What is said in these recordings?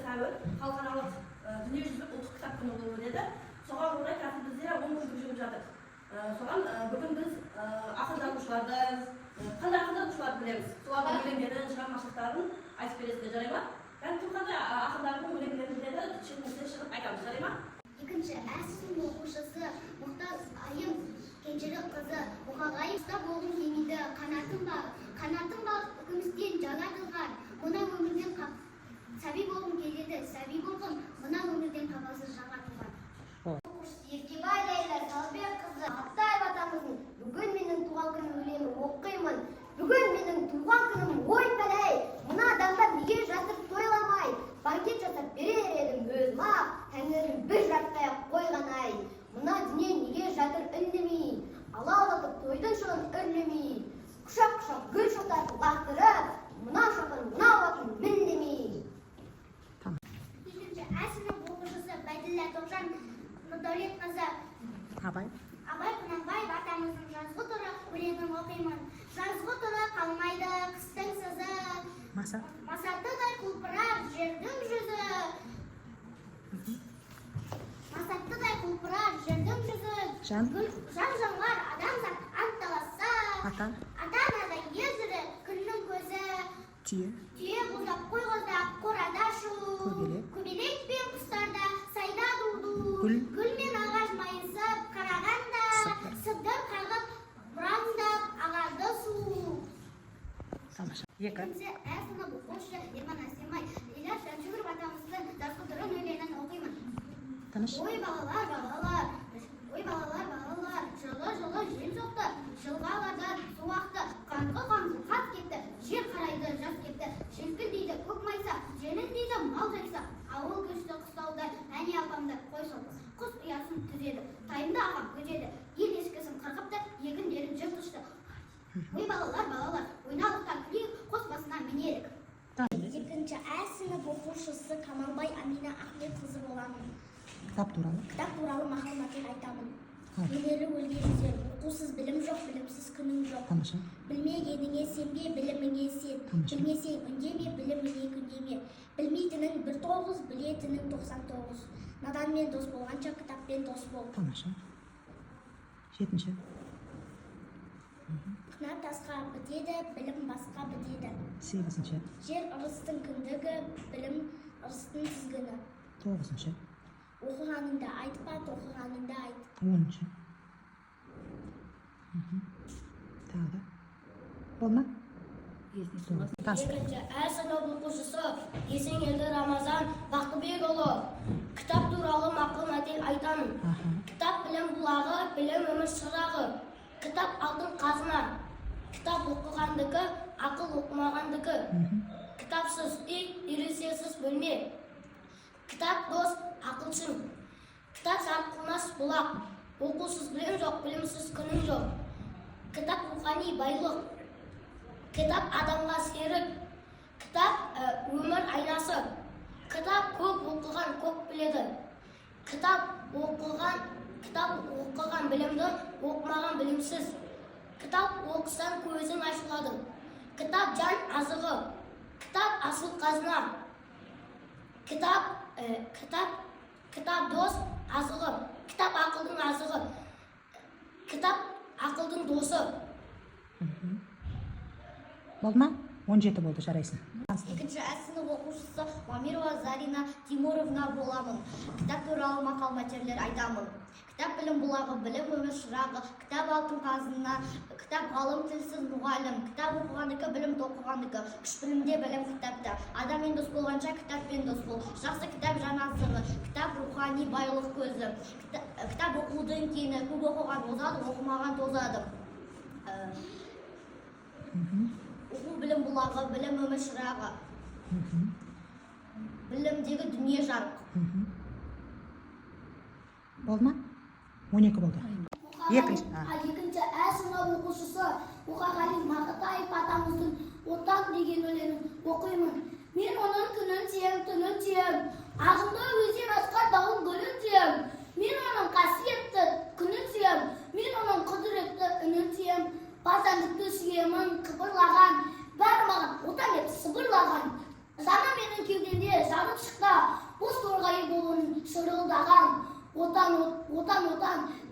сәуір халықаралық дүниежүзілік ұлттық кітап күні болып өтеді. Соған орай қазір бізде 10 күндік жүріп жатыр. Соған бүгін біз ақынданушыларды, қандай ақынданушыларды білеміз. Солардың өлеңдерін, шығармашылықтарын айтып бересіздер, жарай ма? Кім қандай ақындардың өлеңдерін біледі, шетімізден шығып айтамыз, жарай ма? Екінші әсінің оқушысы Мұқтаз Айым Кенжелік қызы Мұқағали ұстап болғым келмейді, қанатым бар күмістен жаратылған, мына өмірден сәби болғым келеді, сәби болғым, мына өмірден қапасыз жаратылған. Еркебай Лейла Салбек қызы Ақтаев атамыздың бүгін менің туған күнім өлеңін оқимын. Бүгін менің туған күнім ой пәлей, мына адамдар неге жатыр тойламай, банкет жасап берер едім өзім ақ, тәңірім бір жатпай қойған-ай. Мына дүние неге жатыр үндемей, алаулатып тойдың шоғын үрлемей, құшақ-құшақ гүл шоқтарды лақтырып, мына шоғын мына уатын міндемей. Екінші әсінің оқушысы Байділлә Тоғжан Нұрдәулет қызы Абай Құнанбаев атамыздың жазғы туры өлеңін оқимын. Жазғы туры қалмайды қыстың сызы, масатыдай құлпырар жердің жүзі. Масатыдай құлпырар жердің жүзі. Жан-жануар адамзат анталаса, ата-анадай езірі күннің көзі. Түйе бұлдап қойғыздап қорада шу, көбелек пен құстарда сайда ду-ду. Гүл мен ағаш майысып қарағанда, сыдыр қағып бұраңдап ағарды су. Екінші әсінің оқушы Ерман Әсемай Ильяс Жансүгіров атамыздың жазғы тұрын өлеңін оқимын. Ой балалар, жылы жел соқты, жылғалардан су ақты, қанғы қат кетті, жер қарайды жас кетті, желкін дейді көк майса, желін дейді мал жайса, ауыл көшті қыстауда әне апамды қой соқты, құс ұясын түзеді, тайымды ағам көжеді, ел ешкісін қырқыпты, егіндерін жыр тұшты. Ой балалар, ойналықтан күлейік, қос басына мінелік. Екінші сынып оқушысы Камалбай Амина Ахмет қызы боламын. Кітап туралы мақал-мәтел айтамын. Өнері өлген жүзер, оқусыз білім жоқ, білімсіз күнің жоқ. Білмегеніңе сенбе, біліміңе сен. Білмесең үндеме, біліміңе күндеме. Білмейтінің 1-9, білетінің 99. Наданмен дос болғанша кітаппен дос бол. Жетінші. Қына тасқа бітеді, білім басқа бітеді. Сегізінші. Жер ырыстың кіндігі, білім ырыстың тізгіні. Тоғызыншы. Оқығаныңды айтпа, тоқығаныңды айт. 10-шы. Тағы да. Болма? Екінші сынып оқушысы Есенелді Рамазан Бақтыбекұлы. Кітап туралы мақал-мәтел айтамын. Кітап білім бұлағы, білім өмір шырағы. Кітап алтын қазына. Кітап оқығандығы, ақыл оқымағандығы. Кітапсыз үй, үйреншіксіз бөлме. Кітап дос, ақылшың. Кітап сарқылмас бұлақ. Оқусыз білім жоқ, білімсіз күнің жоқ. Кітап рухани байлық. Кітап адамға серік. Кітап өмір айнасы. Кітап көп оқыған көп біледі. Кітап оқыған білімді, оқымаған білімсіз. Кітап оқысан көзің ашылады. Кітап жан азығы. Кітап асыл қазына. Кітап дос азығы. Кітап ақылдың азығы. Кітап ақылдың досы. Болды ма? 17 болды, жарайсың. Екінші сынып оқушысы Мамирова Зарина Тимуровна боламын. Кітап туралы мақал-мәтелдер айтамын. Кітап білім бұлағы, білім өмір шырағы. Кітап алтын қазына. Кітап ғалым тілсіз мұғалім. Кітап оқығандығы, білім тоқығандығы. Күш білімде білім кітапта. Адаммен дос болғанша кітаппен дос бол. Жақсы кітап жан азығы. Кітап рухани байлық көзі. Кітап оқудың кені. Көп оқыған озады, оқымаған тозады. Оқу білім бұлағы, білім өмір шырағы. Білімдегі дүние жарық. Болды ма? 12 болды. Екінші сынып оқушысы Мұқағали Мақатаев атамыздың отан деген өлеңін оқимын. Мен оның күнін сүйем, түнін сүйем, ағынды өзен асқан дауыл гүлін сүйем. Мен оның қасиетті күнін сүйем, мен оның құдіретті үнін сүйем. Базандықты сүйемін қыбырлаған, бәрі маған отан ет сыбырлаған. Жаны менің кеудемде жанып шықты, отын шырылдаған. Отан,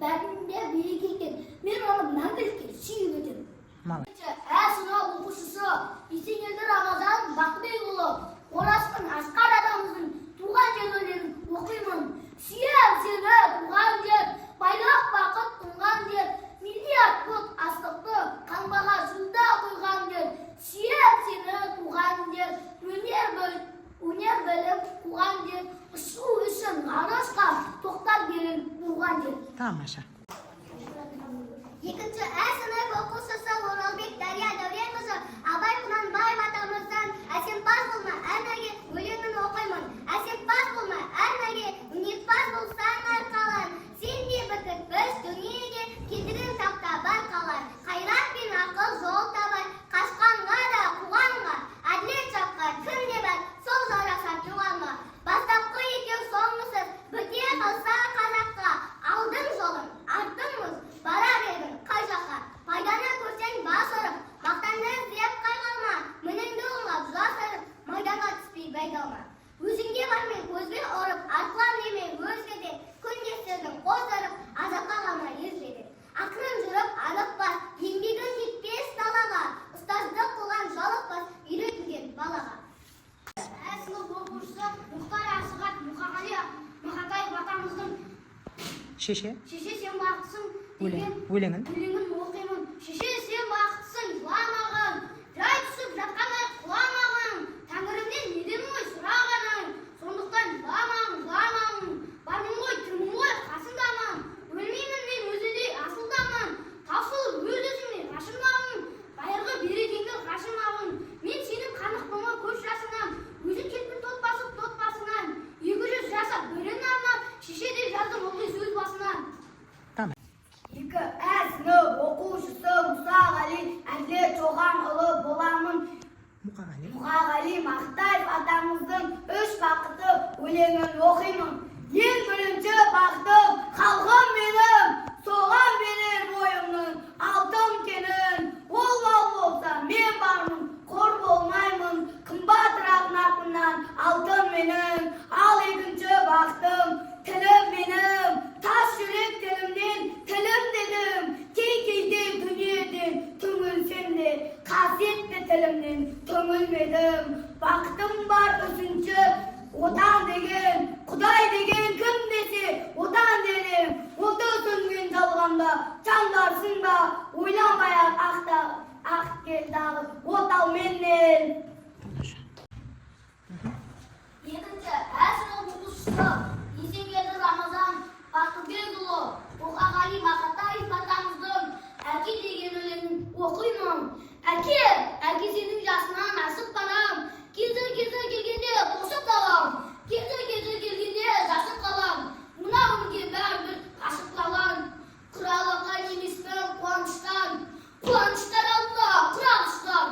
бәрінде биік екен. Мен оны мәңгілікке сүйіп өтемін. Сынып оқушысы Есенелді Рамазан Бақбекұлы Орастың Асқар атамыздың туған жерлерін оқимын. Сүйем сені туған жер, байлық бақыт тұнған жер, миллиард пұт астықты қанбаға жылда құйған жер. Сүйем сені туған жер, өнер біліп туған жер, ұшу үшін ғарышқа тоқтар берін туған жер. Тамаша. Екінші сынып оқушысы Оралбек Дария Дәуренқызы Абай Құнанбай атамыздан әсемпаз болма, әрнәге өлеңін оқимын. Әсемпаз болма, әрнәге өнерпаз болсаң арқалар. Сен де бітір біз дүниеге кедірін таптабар қалар. Қайрат пен ақыл жол табар, қашқанға да қуғанға, әділет жаққа кім де бар, сол жараса туғанға. Бастапқы екеу соңғысыз, біте қалса қазаққа, алдың жолын, артыңмыз, барар едің қай жаққа. Пайданы көрсең бас ұрып, мақтанды іздеп қайғалма, мініңді оңлап жас ұрып, майданға түспей байдалма. Өзіңде бармен көзбен ұрып, артылам деме өзгеде, күндестердің қос ұрып, азапқа қалма езбеде. Ақырын жүріп анық бас, еңбегін жетпес далаға, ұстаздық қылған жалық бас, үйретілген балаға. Сынып оқушысы Мұхтар Асығат Мұқағали Мақатаев атамыздың Шеше сен бақытсың деген өлеңін оқимын. Шеше сен бақытсың жыламағын, жай түсіп жатқандай құламағын, Тәңірімнен неден ғой сұрағаның, сондықтан жыламағын, бармын ғой тұрмын ғой қасыңдамын, өлмеймін мен өзідей асылдамын, таусылып өз өзіңе ғашығамын, байырғы берекеңді ғашығамын, мен сенің қанықтыма көз жасыңам, өзі кетпін тот басынан, 200 жасап бөрен арнап, шеше деп жаздым ылғи сөз басынан. Екі сынып оқушысы Мұсағали Әділет Жоғанұлы боламын. Мұқағали Мақтаев атамыздың 3 бақыты өлеңін оқимын. Ең бірінші бақытым халқым менің, соған берер бойымның алтын кенін. Ол мал болса мен бармын, қор болмаймын, қымбатырақ нарқымнан алтын менің. Ал екінші бақытым тілім менің, тас жүрек тілімнен тілім дедім. Кейде дүниеден түңілсем де, қасиетті тілімнен түңілмедім. Бақытым бар үшінші, отан деген, Құдай деген кім десе, отан дедім. Оты сөнген жалғанда жандарсың ба, ойланбай-ақ ақ келдағы отау менен. Екінші сынып оқушысы Есенелді Рамазан Бақбекұлы Мұқағали Мақатаев атамыздың әке деген өлеңін оқимын. Әке сенің жасынан асып барам, кезі келгенде қосып қалам, кезі келгенде жасып қалам, мына өмірге бәрібір қашып қалам. Құралақан емеспін қуаныштар алдында құрағыштар,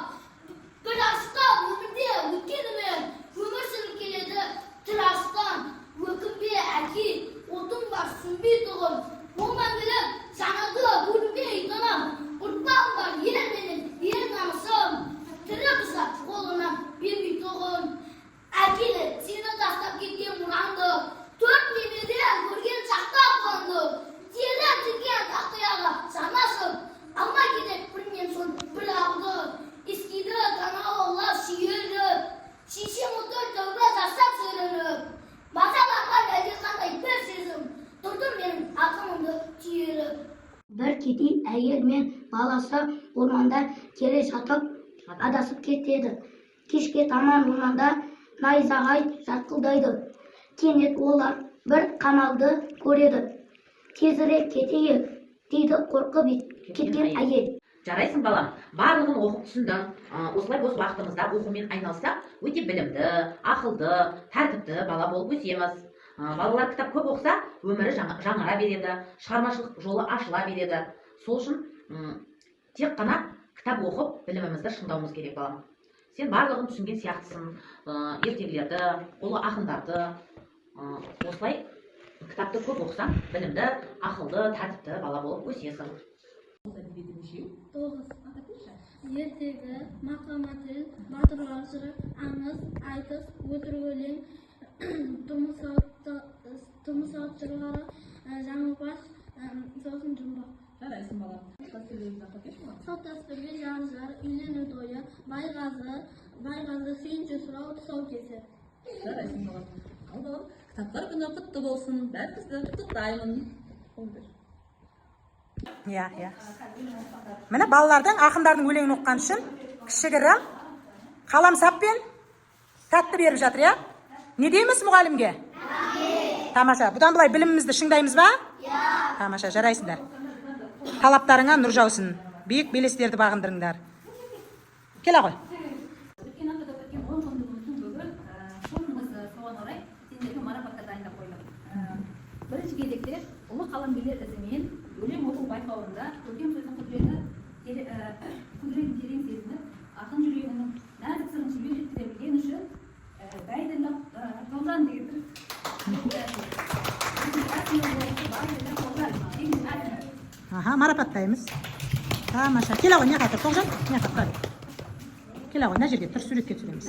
бір аштан өмірде өткенімен өмір сүріп келеді тырастан. Өкінбе әке, отың бар сүнбей тұғын, ол мәңгілік жанады бөлінбей тұнам. Ұрпағым бар ер менің, ер намысым, тірі құсап қолынан бермей тұғын. Әкелі сені тастап кеткен мұранды, 4 немеде көрген шақта қуанды. Тері тікен тақияға санасып, алмай кетек бірінен соң бір алды. Ескиді танауылла сүйеліп, шешем отыр тәубе жасап сөйленіп. Мазалаған әлдеқандай бір сезім, тұрдым менің ақымымды түйеліп. Бір кедей әйел мен баласы орманда келе жатып адасып кетеді. Кешке таман орманда найзағай жарқылдайды. Кенет олар бір қамалды көреді. Тезірек кетейік дейді қорқып кеткен әйел. Жарайсың балам, барлығын оқып түсіндің. Осылай бос уақытымызда оқумен айналсақ, өте білімді, ақылды, тәртіпті бала болып өсеміз. Балалар кітап көп оқса, өмірі жаңара береді, шығармашылық жолы ашыла береді. Сол үшін тек қана кітап оқып, білімімізді шыңдауымыз керек балам. Сен барлығын түсінген сияқтысың, ертегілерді, ұлы ақындарды. Осылай кітапты көп оқысаң, білімді, ақылды, тәртіпті бала болып өсесің. 9. Ертегі, мақамател, батырлар жыры, аңыз, айтыс, өтірік өлең, тұрмыс тұрмыс авторлары жаңылбаш, сосын жұмбақ. Жарайсың балам. Салт дәстүрге жанжар, үйлену тойы, байғазы, сүйінші сұрау, тұсаукесер. Жарайсың балам. Ал балам, кітаптар күні құтты болсын. Бәрімізді құттықтаймын. Иә. Міне балалардың, ақындардың өлеңін оққан үшін кішігірім қаламсаппен тәтті беріп жатыр, иә? Не дейміз мұғалімге? Тамаша. Бұдан былай білімімізді шыңдаймыз ба? Тамаша, жарайсыңдар. Талаптарыңа нұр жаусын. Биік белестерді бағындырыңдар. Кел ағай. Өткен аптада өткен 10 күндігіміздің бүгін шоуымыз соған орай сендерге марапатқа дайындап қойдық. Бірінші кезекте ұлы қаламгерлер ізімен өлең оқу байқауында көркем сөздің құдіретін терең сезініп, ақын жүрегінің нәзік сырын шебер жеткізе білген үшін Бәйділі Тоғжан деген Марапаттаймыз. Тамаша. Кел ағай, не қатыр? Тоғжан? Не қатыр? Кел ағай, мына жерге тұр, суретке түсіреміз.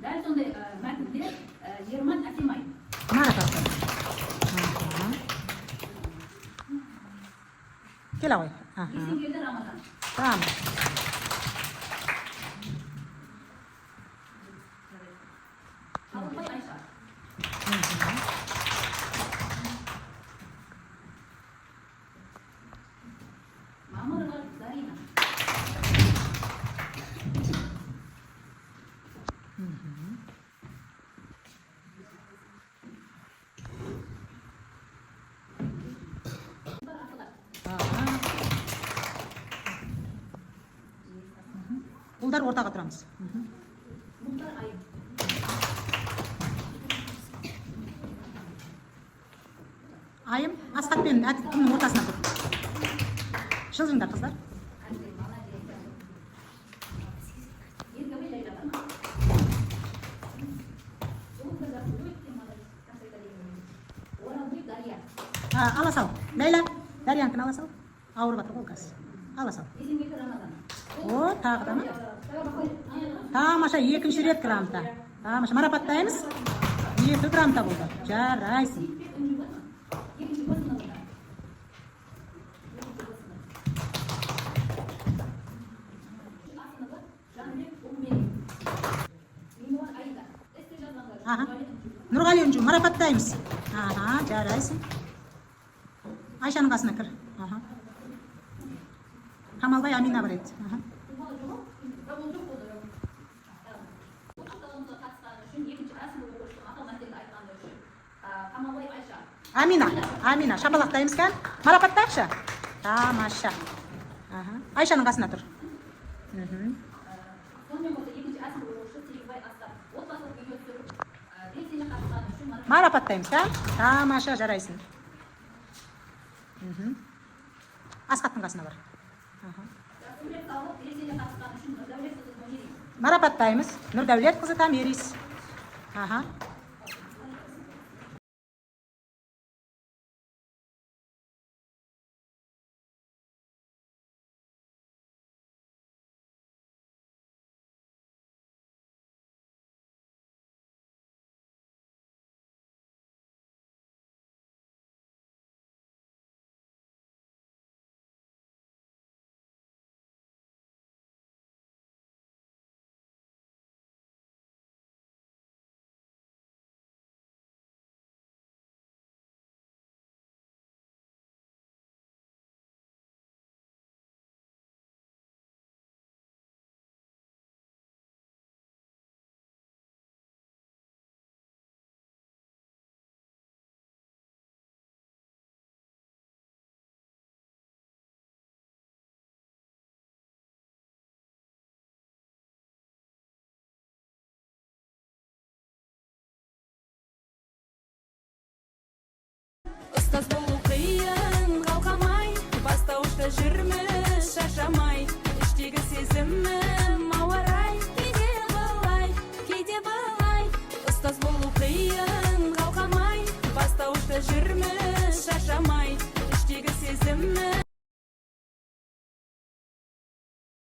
Дәл сондай мәтіндер Ерман Әсемай. Марапаттаймыз. Кел ағай. Есенгелді Рамазан. Tamam. Қалықбай Айша. Мамырова Зарина. Ұлдар ортаға тұрамыз. Мұхтар Айым. Айым, Асқатпен әтіктің ортасына тұр. Жылжыңдар, қыздар. Еркебай Ләйлағана. Оралбек Дария. Ала сал. Ләйла, Дарьянкін ала сал. Ауырып жатыр ол қазір. Ала сал. Есенгелді Рамазан. О, тағы да ма? Тамаша, екінші рет грамота. Тамаша, марапаттаймыз. 2 грамота болды. Жарайсың. Екінші басынығында. Асынығы Жанбек Ұлмерей. Мемуар Аида. Эссе жазғандар. Нұрғали Үнжу, марапаттаймыз. Жарайсың. Айшаның қасына кір. Қамалбай Амина бар еді. Амина, шапалақтаймыз кән? Марапаттайықшы? Тамаша. Айшаның қасына тұр. Марапаттаймыз кән? Тамаша, жарайсың. Асқаттың қасына бар. Марапаттаймыз. Нұрдәулет қызы Тамерис.